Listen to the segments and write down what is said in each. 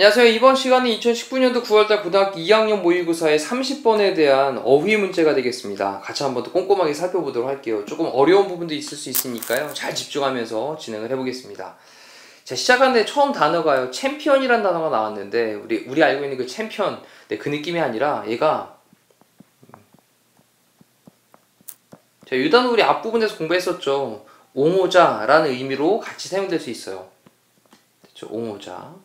안녕하세요. 이번 시간은 2019년도 9월달 고등학교 2학년 모의고사의 30번에 대한 어휘 문제가 되겠습니다. 같이 한번 더 꼼꼼하게 살펴보도록 할게요. 조금 어려운 부분도 있을 수 있으니까요. 잘 집중하면서 진행을 해보겠습니다. 자, 시작하는데 처음 단어가요. 챔피언이라는 단어가 나왔는데 우리 알고 있는 그 챔피언, 그 느낌이 아니라 얘가 자, 이 단어 우리 앞부분에서 공부했었죠. 옹호자라는 의미로 같이 사용될 수 있어요. 그렇죠? 옹호자.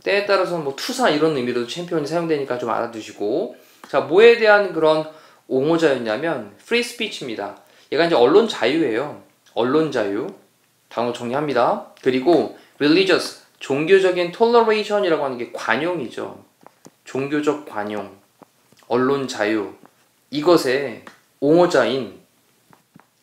때에 따라서는 뭐 투사 이런 의미로도 챔피언이 사용되니까 좀 알아두시고. 자, 뭐에 대한 그런 옹호자였냐면 free speech입니다. 얘가 이제 언론 자유예요. 언론 자유. 단어 정리합니다. 그리고 religious, 종교적인 toleration이라고 하는 게 관용이죠. 종교적 관용, 언론 자유. 이것에 옹호자인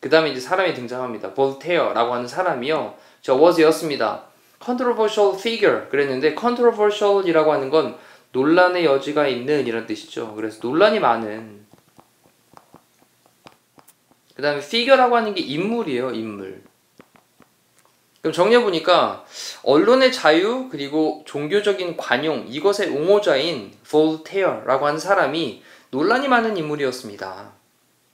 그 다음에 이제 사람이 등장합니다. 볼테어라고 하는 사람이요. 저 was였습니다. controversial figure 그랬는데 controversial이라고 하는 건 논란의 여지가 있는 이런 뜻이죠. 그래서 논란이 많은. 그 다음에 figure라고 하는 게 인물이에요. 인물. 그럼 정리해보니까 언론의 자유 그리고 종교적인 관용 이것의 옹호자인 볼테어라고 하는 사람이 논란이 많은 인물이었습니다.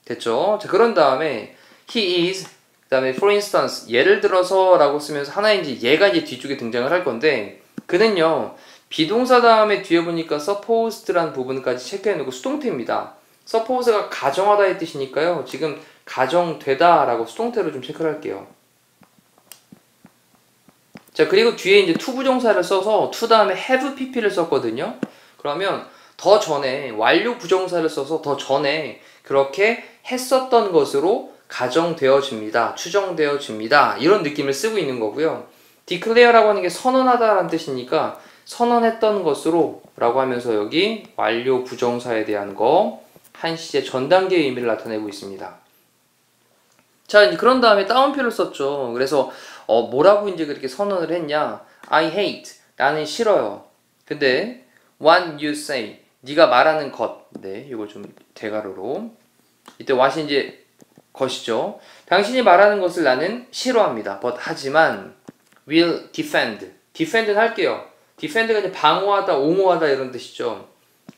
됐죠? 자, 그런 다음에 he is 그 다음에 for instance 예를 들어서 라고 쓰면서 하나의 이제 얘가 이제 뒤쪽에 등장을 할 건데 그는요 비동사 다음에 뒤에 보니까 supposed라는 부분까지 체크해 놓고 수동태입니다. suppose가 가정하다의 뜻이니까요 지금 가정되다 라고 수동태로 좀 체크를 할게요. 자, 그리고 뒤에 이제 to 부정사를 써서 to 다음에 have pp를 썼거든요. 그러면 더 전에 완료 부정사를 써서 더 전에 그렇게 했었던 것으로 가정되어집니다. 추정되어집니다. 이런 느낌을 쓰고 있는 거고요. declare라고 하는 게 선언하다라는 뜻이니까 선언했던 것으로 라고 하면서 여기 완료 부정사에 대한 거 한시제 전 단계의 의미를 나타내고 있습니다. 자, 그런 다음에 따옴표를 썼죠. 그래서 뭐라고 이제 그렇게 선언을 했냐? I hate. 나는 싫어요. 근데 what you say. 네가 말하는 것. 네, 이거 좀 대가로로. 이때 what이 이제 것이죠. 당신이 말하는 것을 나는 싫어합니다. but 하지만 will defend. defend는 할게요. defend가 이제 방어하다, 옹호하다 이런 뜻이죠.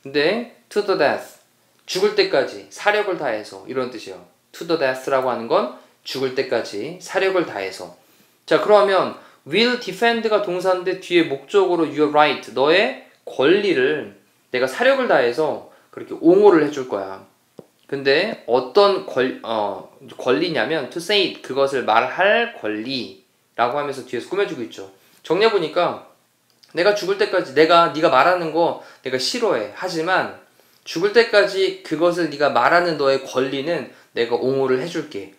근데 to the death. 죽을 때까지 사력을 다해서 이런 뜻이에요. to the death라고 하는 건 죽을 때까지 사력을 다해서. 자, 그러면 will defend가 동사인데 뒤에 목적으로 your right, 너의 권리를 내가 사력을 다해서 그렇게 옹호를 해줄 거야. 근데 어떤 권리냐면 to say it, 그것을 말할 권리라고 하면서 뒤에서 꾸며주고 있죠. 정리해보니까 내가 죽을 때까지 네가 말하는 거 내가 싫어해. 하지만 죽을 때까지 그것을 네가 말하는 너의 권리는 내가 옹호를 해줄게.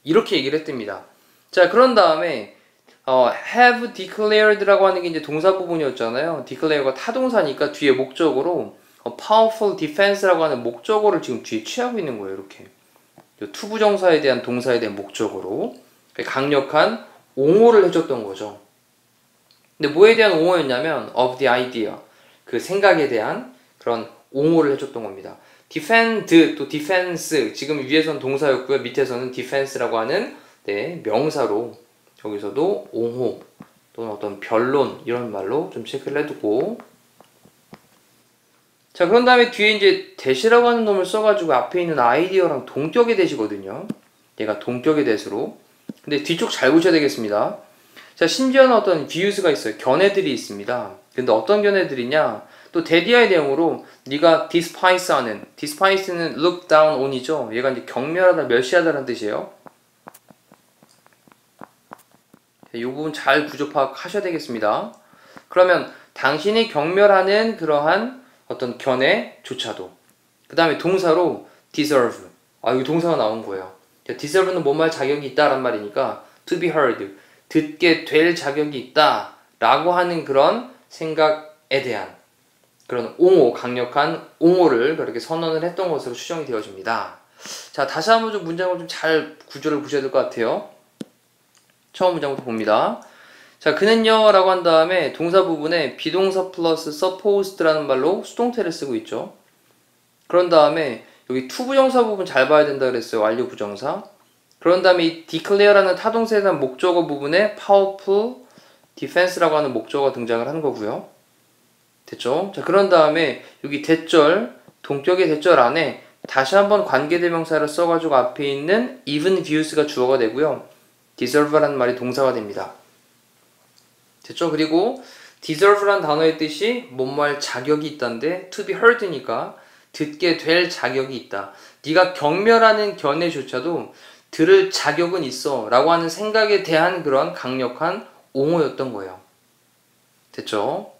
이렇게 얘기를 했답니다. 자, 그런 다음에 have declared라고 하는 게 이제 동사 부분이었잖아요. declare가 타동사니까 뒤에 목적으로 powerful defense라고 하는 목적어를 지금 뒤에 취하고 있는 거예요. 이렇게 투부정사에 대한 동사에 대한 목적어로 강력한 옹호를 해줬던 거죠. 근데 뭐에 대한 옹호였냐면 of the idea, 그 생각에 대한 그런 옹호를 해줬던 겁니다. defend 또 defense 지금 위에서는 동사였고요. 밑에서는 defense라고 하는 명사로 여기서도 옹호 또는 어떤 변론 이런 말로 좀 체크를 해두고. 자, 그런 다음에 뒤에 이제 대시라고 하는 놈을 써가지고 앞에 있는 아이디어랑 동격의 대시거든요. 얘가 동격의 대시로. 근데 뒤쪽 잘 보셔야 되겠습니다. 자, 심지어는 어떤 비유스가 있어요. 견해들이 있습니다. 근데 어떤 견해들이냐? 또 대디아의 내용으로 네가 despise 하는, despise는 look down on이죠. 얘가 이제 경멸하다, 멸시하다라는 뜻이에요. 이 부분 잘 구조 파악하셔야 되겠습니다. 그러면 당신이 경멸하는 그러한 어떤 견해조차도. 그 다음에 동사로 deserve. 이거 동사가 나온 거예요. deserve는 뭔 말 자격이 있다란 말이니까 to be heard. 듣게 될 자격이 있다. 라고 하는 그런 생각에 대한 그런 옹호, 강력한 옹호를 그렇게 선언을 했던 것으로 추정이 되어집니다. 자, 다시 한번 좀 문장을 좀 잘 구조를 보셔야 될 것 같아요. 처음 문장부터 봅니다. 자, 그는요 라고 한 다음에 동사 부분에 비동사 플러스 supposed라는 말로 수동태를 쓰고 있죠. 그런 다음에 여기 to 부정사 부분 잘 봐야 된다 그랬어요. 완료 부정사. 그런 다음에 이 declare라는 타동사에 대한 목적어 부분에 powerful defense라고 하는 목적어가 등장을 하는 거고요. 됐죠? 자, 그런 다음에 여기 대절, 동격의 대절 안에 다시 한번 관계대명사를 써가지고 앞에 있는 even views가 주어가 되고요. deserve라는 말이 동사가 됩니다. 됐죠? 그리고 deserve란 단어의 뜻이 뭐뭐 할 자격이 있다인데 to be heard니까 듣게 될 자격이 있다. 네가 경멸하는 견해조차도 들을 자격은 있어 라고 하는 생각에 대한 그런 강력한 옹호였던 거예요. 됐죠?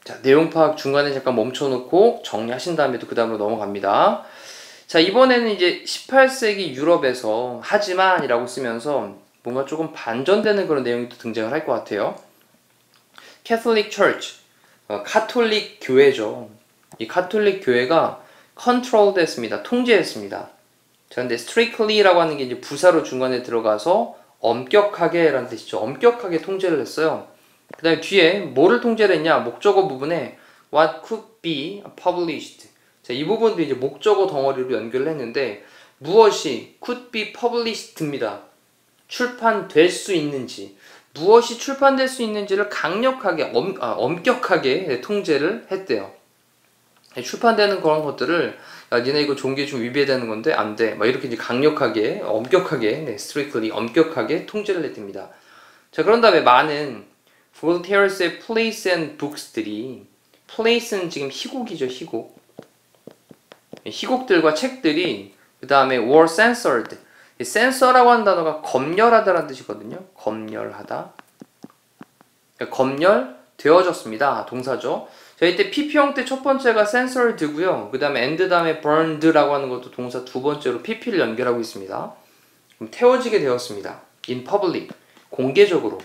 자, 내용 파악 중간에 잠깐 멈춰놓고 정리하신 다음에 또 그 다음으로 넘어갑니다. 자, 이번에는 이제 18세기 유럽에서 하지만이라고 쓰면서 뭔가 조금 반전되는 그런 내용이 또 등장을 할 것 같아요. Catholic Church, 카톨릭 교회죠. 이 카톨릭 교회가 controlled 했습니다. 통제했습니다. 자, 근데 strictly라고 하는 게 이제 부사로 중간에 들어가서 엄격하게 라는 뜻이죠. 엄격하게 통제를 했어요. 그 다음에 뒤에 뭐를 통제를 했냐? 목적어 부분에 what could be published. 자, 이 부분도 이제 목적어 덩어리로 연결을 했는데 무엇이 could be published입니다. 출판될 수 있는지, 무엇이 출판될 수 있는지를 강력하게, 엄격하게 통제를 했대요. 출판되는 그런 것들을 야, 니네 이거 종교에 좀 위배되는 건데 안 돼. 막 이렇게 이제 강력하게, 엄격하게, strictly, 엄격하게 통제를 했답니다. 자, 그런 다음에 많은 볼테어스의 Place and Books들이, Place는 지금 희곡이죠, 희곡. 희곡들과 책들이 그 다음에 were censored. censor라고 하는 단어가 검열하다라는 뜻이거든요. 검열하다. 검열되어졌습니다. 동사죠. 자, 이때 PP 형태 첫 번째가 censored고요. 그 다음에 and 다음에 burned라고 하는 것도 동사 두 번째로 PP를 연결하고 있습니다. 그럼 태워지게 되었습니다. in public. 공개적으로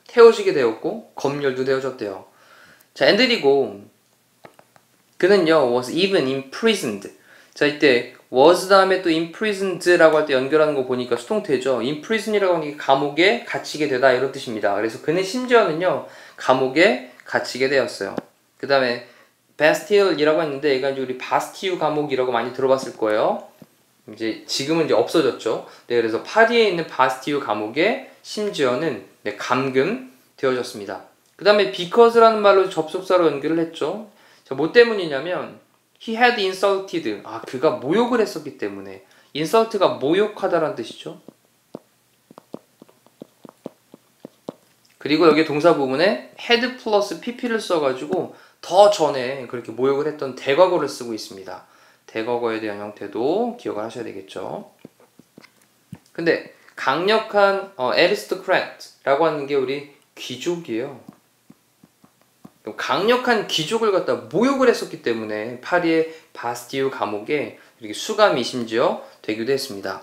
태워지게 되었고 검열도 되어졌대요. 자, and리고 그는요 was even imprisoned. 자, 이때 was 다음에 또 imprisoned라고 할 때 연결하는 거 보니까 수동태죠. imprison이라고 하는 게 감옥에 갇히게 되다 이런 뜻입니다. 그래서 그는 심지어는요 감옥에 갇히게 되었어요. 그 다음에 Bastille이라고 했는데 이건 이제 우리 바스티유 감옥이라고 많이 들어봤을 거예요. 이제 지금은 이제 없어졌죠. 네, 그래서 파리에 있는 바스티유 감옥에 심지어는 감금되어졌습니다. 그 다음에 because라는 말로 접속사로 연결을 했죠. 자, 뭐 때문이냐면 he had insulted. 그가 모욕을 했었기 때문에. insult가 모욕하다라는 뜻이죠. 그리고 여기 동사 부분에 had 플러스 pp를 써가지고 더 전에 그렇게 모욕을 했던 대과거를 쓰고 있습니다. 대과거에 대한 형태도 기억을 하셔야 되겠죠. 근데 강력한 aristocrat라고 하는 게 우리 귀족이에요. 강력한 귀족을 갖다 모욕을 했었기 때문에 파리의 바스티유 감옥에 이렇게 수감이 심지어 되기도 했습니다.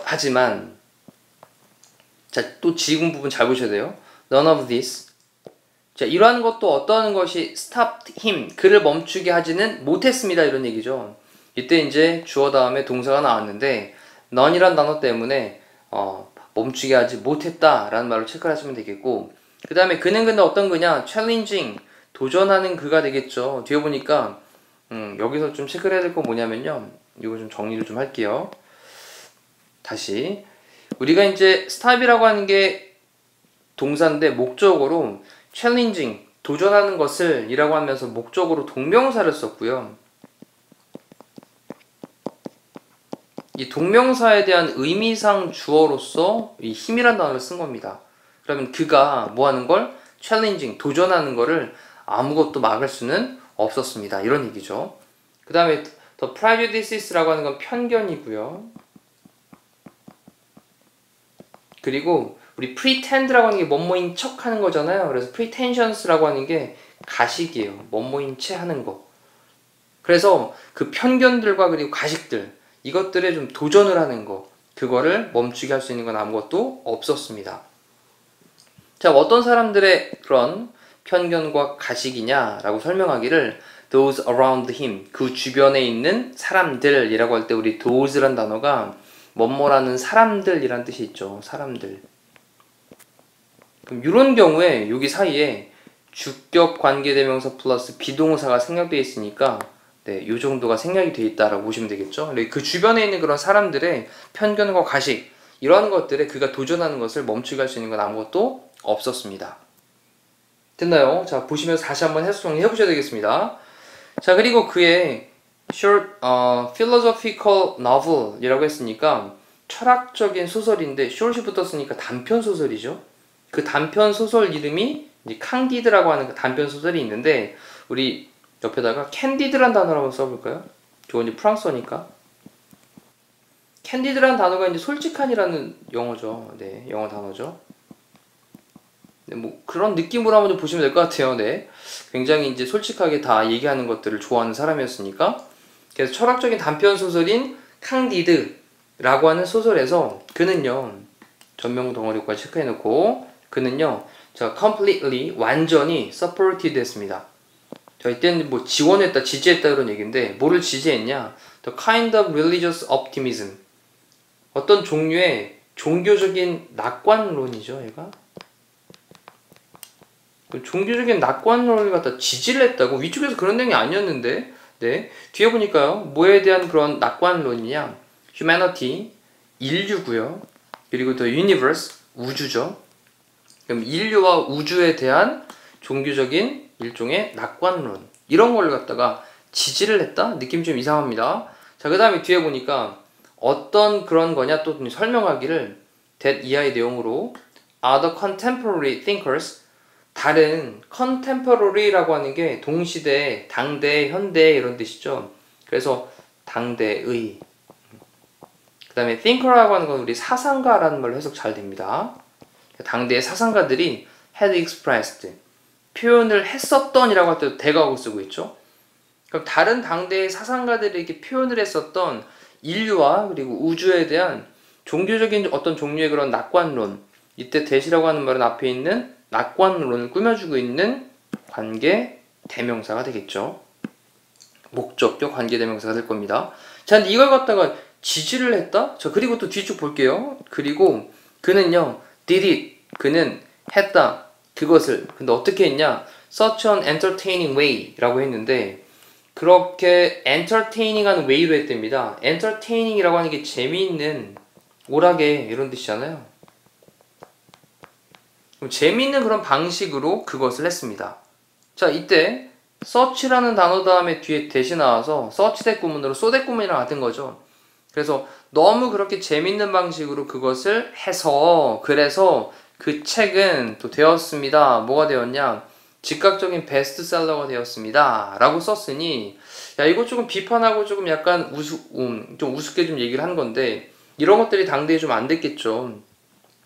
하지만 자, 또 지금 부분 잘 보셔야 돼요. None of this. 자, 이러한 것도 어떤 것이 stopped him. 그를 멈추게 하지는 못했습니다. 이런 얘기죠. 이때 이제 주어 다음에 동사가 나왔는데 none이란 단어 때문에 멈추게 하지 못했다라는 말로 체크를 하시면 되겠고 그 다음에 그는 근데 어떤 그냐? challenging. 도전하는 그가 되겠죠. 뒤에 보니까 여기서 좀 체크를 해야 될 건 뭐냐면요. 이거 좀 정리를 좀 할게요. 다시 우리가 이제 stop이라고 하는 게 동사인데 목적으로 challenging, 도전하는 것을 이라고 하면서 목적으로 동명사를 썼고요. 이 동명사에 대한 의미상 주어로서 이 힘이라는 단어를 쓴 겁니다. 그러면 그가 뭐 하는 걸? challenging, 도전하는 거를 아무것도 막을 수는 없었습니다. 이런 얘기죠. 그 다음에 the prejudices라고 하는 건 편견이고요. 그리고 우리 pretend라고 하는 게 뭐뭐인 척 하는 거잖아요. 그래서 pretentious라고 하는 게 가식이에요. 뭐뭐인 채 하는 거. 그래서 그 편견들과 그리고 가식들 이것들에 좀 도전을 하는 거 그거를 멈추게 할 수 있는 건 아무것도 없었습니다. 자, 어떤 사람들의 그런 편견과 가식이냐라고 설명하기를 those around him, 그 주변에 있는 사람들이라고 할 때 우리 those란 단어가 뭐뭐라는 사람들이란 뜻이 있죠. 사람들. 그럼 이런 경우에 여기 사이에 주격 관계대명사 플러스 비동사가 생략되어 있으니까 네, 이 정도가 생략이 되어 있다라고 보시면 되겠죠. 그 주변에 있는 그런 사람들의 편견과 가식 이러한 것들에 그가 도전하는 것을 멈추게 할 수 있는 건 아무것도 없었습니다. 됐나요? 자, 보시면서 다시 한번 해석 정리해 보셔야 되겠습니다. 자, 그리고 그의 short, philosophical novel이라고 했으니까 철학적인 소설인데 short이 붙었으니까 단편 소설이죠. 그 단편 소설 이름이 이제 칸디드라고 하는 그 단편 소설이 있는데 우리 옆에다가 캔디드란 단어를 한번 써볼까요? 저건 이제 프랑스어니까. 캔디드란 단어가 이제 솔직한이라는 영어죠. 네, 영어 단어죠. 네, 뭐 그런 느낌으로 한번 좀 보시면 될 것 같아요. 네, 굉장히 이제 솔직하게 다 얘기하는 것들을 좋아하는 사람이었으니까. 그래서 철학적인 단편 소설인 캉디드라고 하는 소설에서 그는요, 전명 덩어리까지 체크해놓고 그는요, 자, completely 완전히 supported 했습니다. 자, 이때는 뭐 지원했다, 지지했다 이런 얘기인데 뭐를 지지했냐? The kind of religious optimism. 어떤 종류의 종교적인 낙관론이죠, 얘가. 종교적인 낙관론을 갖다 지지를 했다고 위쪽에서 그런 내용이 아니었는데, 네, 뒤에 보니까요, 뭐에 대한 그런 낙관론이냐? humanity, 인류고요. 그리고 the universe, 우주죠. 그럼 인류와 우주에 대한 종교적인 일종의 낙관론, 이런 걸 갖다가 지지를 했다? 느낌이 좀 이상합니다. 자, 그 다음에 뒤에 보니까 어떤 그런 거냐 또 설명하기를 that 이하의 내용으로 other contemporary thinkers, 다른 contemporary라고 하는 게 동시대, 당대, 현대 이런 뜻이죠. 그래서 당대의, 그 다음에 thinker라고 하는 건 우리 사상가라는 말로 해석 잘 됩니다. 당대의 사상가들이 had expressed, 표현을 했었던 이라고 할 때 대가하고 쓰고 있죠. 그럼 다른 당대의 사상가들이 이렇게 표현을 했었던 인류와 그리고 우주에 대한 종교적인 어떤 종류의 그런 낙관론, 이때 대시라고 하는 말은 앞에 있는 낙관론을 꾸며주고 있는 관계 대명사가 되겠죠. 목적격 관계 대명사가 될 겁니다. 자, 근데 이걸 갖다가 지지를 했다? 자, 그리고 또 뒤쪽 볼게요. 그리고 그는요, did it, 그는 했다, 그것을. 근데 어떻게 했냐? such an entertaining way 라고 했는데 그렇게 entertaining한 way로 했답니다. entertaining이라고 하는 게 재미있는, 오락의 이런 뜻이잖아요. 그럼 재미있는 그런 방식으로 그것을 했습니다. 자, 이때 such라는 단어 다음에 뒤에 대시 나와서 such 대구문으로 so 대구문이랑 같은 거죠. 그래서 너무 그렇게 재밌는 방식으로 그것을 해서, 그래서 그 책은 또 되었습니다. 뭐가 되었냐? 즉각적인 베스트셀러가 되었습니다. 라고 썼으니, 야, 이거 조금 비판하고 조금 약간 좀 우습게 좀 얘기를 한 건데, 이런 것들이 당대에 좀 안 됐겠죠.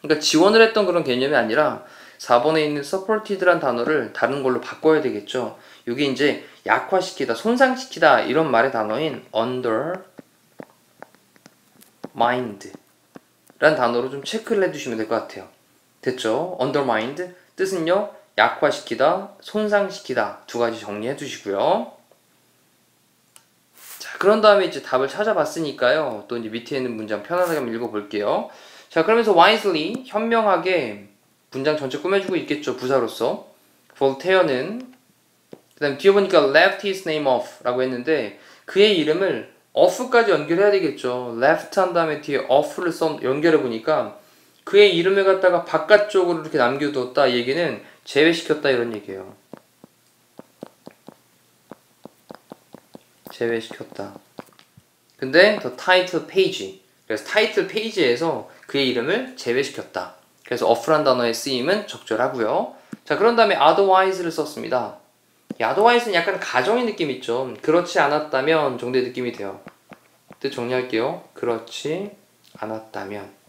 그러니까 지원을 했던 그런 개념이 아니라 4번에 있는 supported란 단어를 다른 걸로 바꿔야 되겠죠. 이게 이제 약화시키다, 손상시키다 이런 말의 단어인 undermined 란 단어로 좀 체크를 해두시면 될 것 같아요. 됐죠? undermined 뜻은요, 약화시키다, 손상시키다 두 가지 정리해 두시고요. 자, 그런 다음에 이제 답을 찾아봤으니까요. 또 이제 밑에 있는 문장 편안하게 한번 읽어볼게요. 자, 그러면서 wisely, 현명하게 문장 전체 꾸며주고 있겠죠, 부사로서. 볼테어는, 그 다음 뒤에 보니까 left his name off 라고 했는데 그의 이름을 off까지 연결해야 되겠죠. left 한 다음에 뒤에 off를 연결해보니까 그의 이름을 갖다가 바깥쪽으로 이렇게 남겨두었다, 이 얘기는 제외시켰다 이런 얘기예요. 제외시켰다. 근데 the title page, 그래서 타이틀 페이지에서 그의 이름을 제외시켰다. 그래서 off란 단어의 쓰임은 적절하고요. 자, 그런 다음에 otherwise를 썼습니다. 이 otherwise는 약간 가정의 느낌 있죠. 그렇지 않았다면 정도의 느낌이 돼요. 뜻 정리할게요. 그렇지 않았다면.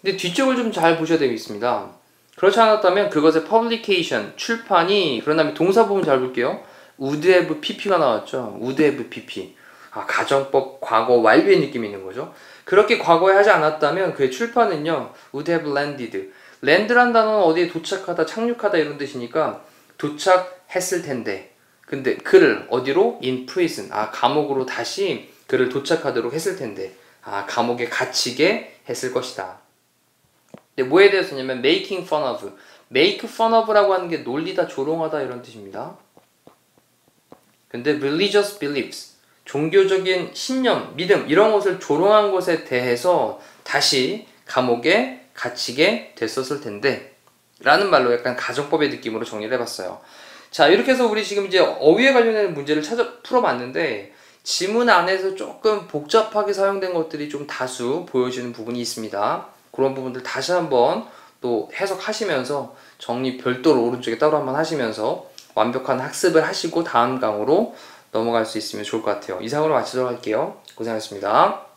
근데 뒤쪽을 좀 잘 보셔야 되겠습니다. 그렇지 않았다면 그것의 publication, 출판이, 그런 다음에 동사 부분 잘 볼게요. would have pp가 나왔죠. would have pp. 아, 가정법 과거 완료의 느낌이 있는 거죠. 그렇게 과거에 하지 않았다면 그의 출판은요, would have landed. land란 단어는 어디에 도착하다, 착륙하다 이런 뜻이니까 도착했을 텐데. 근데 그를 어디로? in prison. 아, 감옥으로 다시 그를 도착하도록 했을 텐데. 아, 감옥에 갇히게 했을 것이다. 근데 뭐에 대해서냐면 making fun of. make fun of라고 하는 게 놀리다, 조롱하다 이런 뜻입니다. 근데 religious beliefs, 종교적인 신념, 믿음 이런 것을 조롱한 것에 대해서 다시 감옥에 갇히게 됐었을 텐데 라는 말로 약간 가정법의 느낌으로 정리를 해봤어요. 자, 이렇게 해서 우리 지금 이제 어휘에 관련된 문제를 풀어봤는데 지문 안에서 조금 복잡하게 사용된 것들이 좀 다수 보여지는 부분이 있습니다. 그런 부분들 다시 한번 또 해석하시면서 정리 별도로 오른쪽에 따로 한번 하시면서 완벽한 학습을 하시고 다음 강으로 넘어갈 수 있으면 좋을 것 같아요. 이상으로 마치도록 할게요. 고생하셨습니다.